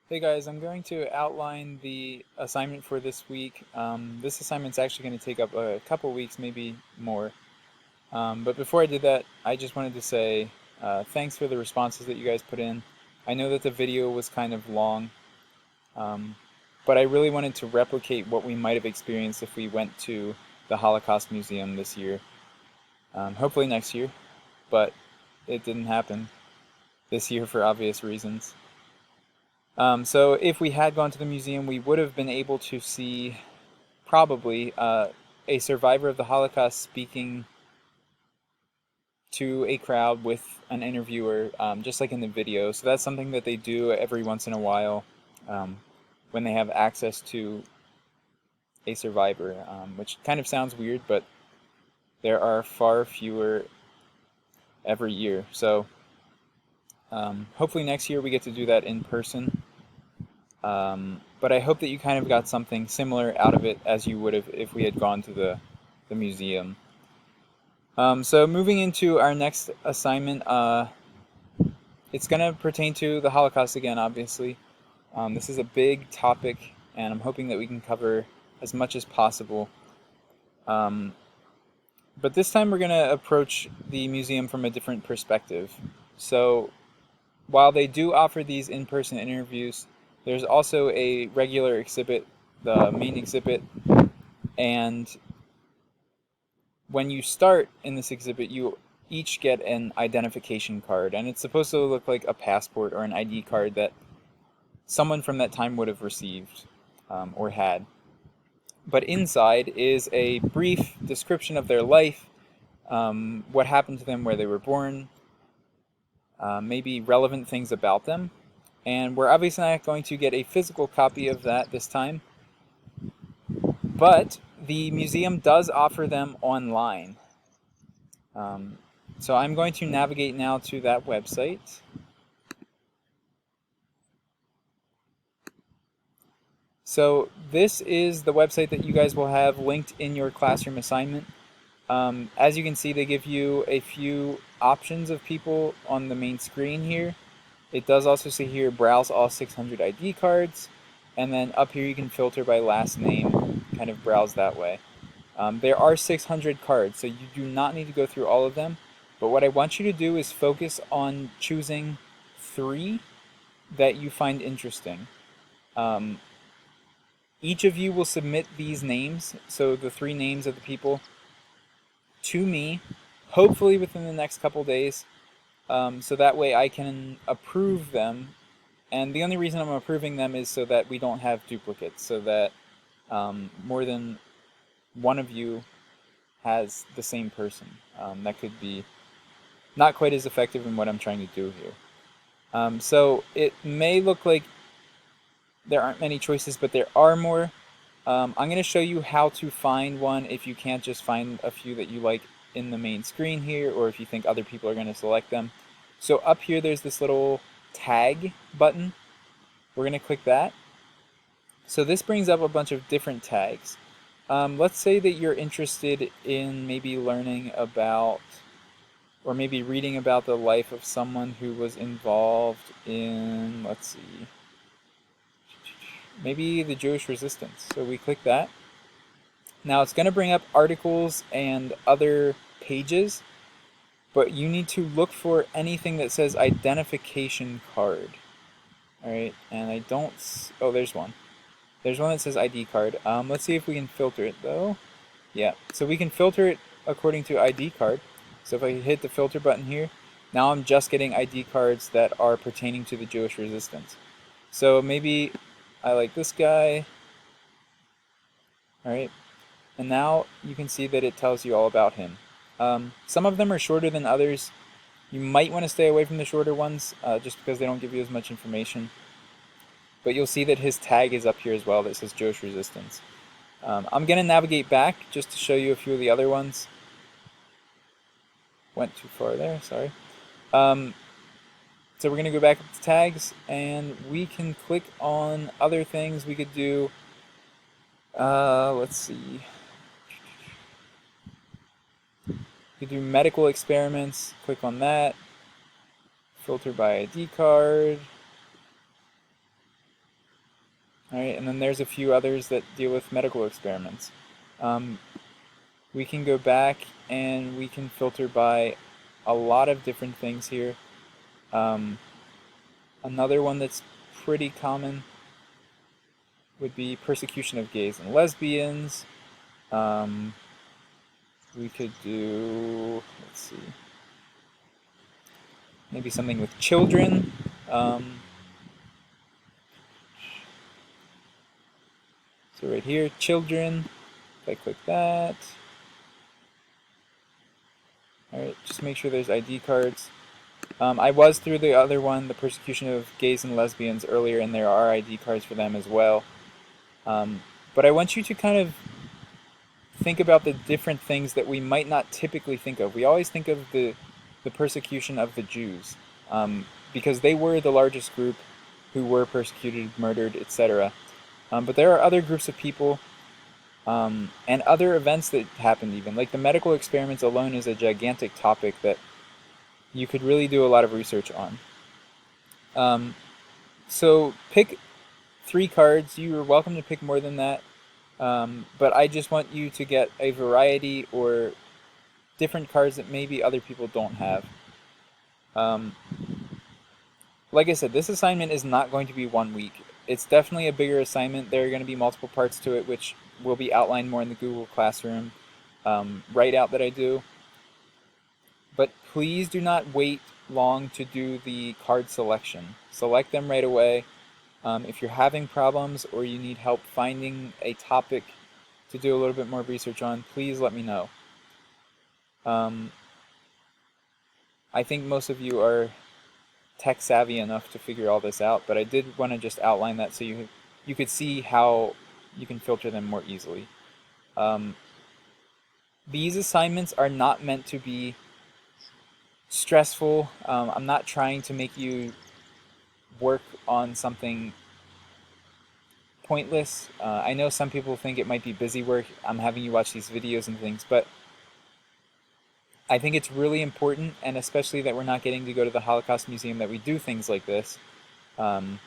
Hey guys, I'm going to outline the assignment for this week. This assignment's actually going to take up a couple weeks, maybe more. But before I did that, I just wanted to say thanks for the responses that you guys put in. I know that the video was kind of long, um, but I really wanted to replicate what we might have experienced if we went to the Holocaust Museum this year. Hopefully next year, but it didn't happen this year for obvious reasons. So if we had gone to the museum, we would have been able to see probably a survivor of the Holocaust speaking to a crowd with an interviewer, just like in the video. So that's something that they do every once in a while um, when they have access to a survivor, which kind of sounds weird, but there are far fewer every year. So hopefully next year we get to do that in person. But I hope that you kind of got something similar out of it as you would have if we had gone to the museum. So moving into our next assignment, it's going to pertain to the Holocaust again, obviously. This is a big topic, and I'm hoping that we can cover as much as possible. But this time we're going to approach the museum from a different perspective. So while they do offer these in-person interviews, there's also a regular exhibit, the main exhibit, and when you start in this exhibit, you each get an identification card, and it's supposed to look like a passport or an ID card that someone from that time would have received or had. But inside is a brief description of their life, what happened to them where they were born, maybe relevant things about them. And we're obviously not going to get a physical copy of that this time, but the museum does offer them online. So I'm going to navigate now to that website. So this is the website that you guys will have linked in your classroom assignment. As you can see, they give you a few options of people on the main screen here. It does also say here, browse all 600 ID cards. And then up here you can filter by last name, kind of browse that way. There are 600 cards, so you do not need to go through all of them. But what I want you to do is focus on choosing 3 that you find interesting. Each of you will submit these names, so the 3 names of the people, to me, hopefully within the next couple days, so that way I can approve them. And the only reason I'm approving them is so that we don't have duplicates, so that more than one of you has the same person. That could be not quite as effective in what I'm trying to do here. So it may look like there aren't many choices, but there are more. I'm going to show you how to find one if you can't just find a few that you like in the main screen here, or if you think other people are going to select them. So up here there's this little tag button. We're going to click that. So this brings up a bunch of different tags. Let's say that you're interested in maybe learning about, or maybe reading about the life of someone who was involved in, let's see, maybe the Jewish resistance. So we click that. Now it's going to bring up articles and other pages, but you need to look for anything that says identification card. Alright, and I don't, oh, there's one. There's one that says ID card. Let's see if we can filter it though. Yeah, so we can filter it according to ID card. So if I hit the filter button here, now I'm just getting ID cards that are pertaining to the Jewish resistance. So maybe I like this guy. Alright, and now you can see that it tells you all about him. Some of them are shorter than others. You might want to stay away from the shorter ones just because they don't give you as much information. But you'll see that his tag is up here as well that says Jewish Resistance. I'm going to navigate back just to show you a few of the other ones. Went too far there, sorry. So we're going to go back up to tags, and we can click on other things. We could do, let's see. You do medical experiments, click on that. Filter by ID card. All right, and then there's a few others that deal with medical experiments. Um, we can go back and we can filter by a lot of different things here. Another one that's pretty common would be persecution of gays and lesbians. We could do, let's see, maybe something with children. So right here, children, if I click that. Alright, just make sure there's ID cards. I was through the other one, the persecution of gays and lesbians earlier, and there are ID cards for them as well. But I want you to kind of think about the different things that we might not typically think of. We always think of the persecution of the Jews, because they were the largest group who were persecuted, murdered, etc. But there are other groups of people and other events that happened even. Like the medical experiments alone is a gigantic topic that you could really do a lot of research on. So pick 3 cards. You are welcome to pick more than that. But I just want you to get a variety or different cards that maybe other people don't have. Like I said, this assignment is not going to be 1 week. It's definitely a bigger assignment. There are going to be multiple parts to it, which will be outlined more in the Google Classroom write-out that I do. But please do not wait long to do the card selection. Select them right away. If you're having problems or you need help finding a topic to do a little bit more research on, please let me know. I think most of you are tech savvy enough to figure all this out, but I did want to just outline that so you could see how you can filter them more easily. These assignments are not meant to be stressful. I'm not trying to make you work on something pointless. I know some people think it might be busy work. I'm having you watch these videos and things, but I think it's really important, and especially that we're not getting to go to the Holocaust Museum, that we do things like this. And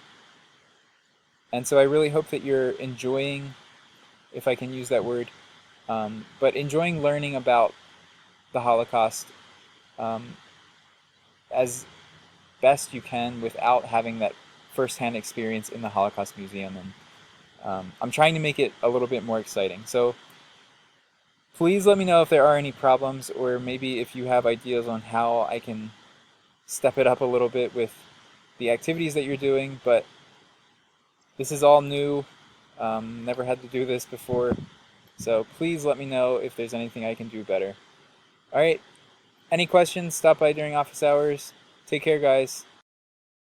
so I really hope that you're enjoying, if I can use that word, but enjoying learning about the Holocaust as best you can without having that first-hand experience in the Holocaust Museum. And I'm trying to make it a little bit more exciting. So please let me know if there are any problems, or maybe if you have ideas on how I can step it up a little bit with the activities that you're doing. But this is all new. Never had to do this before. So please let me know if there's anything I can do better. Alright, any questions, stop by during office hours. Take care, guys.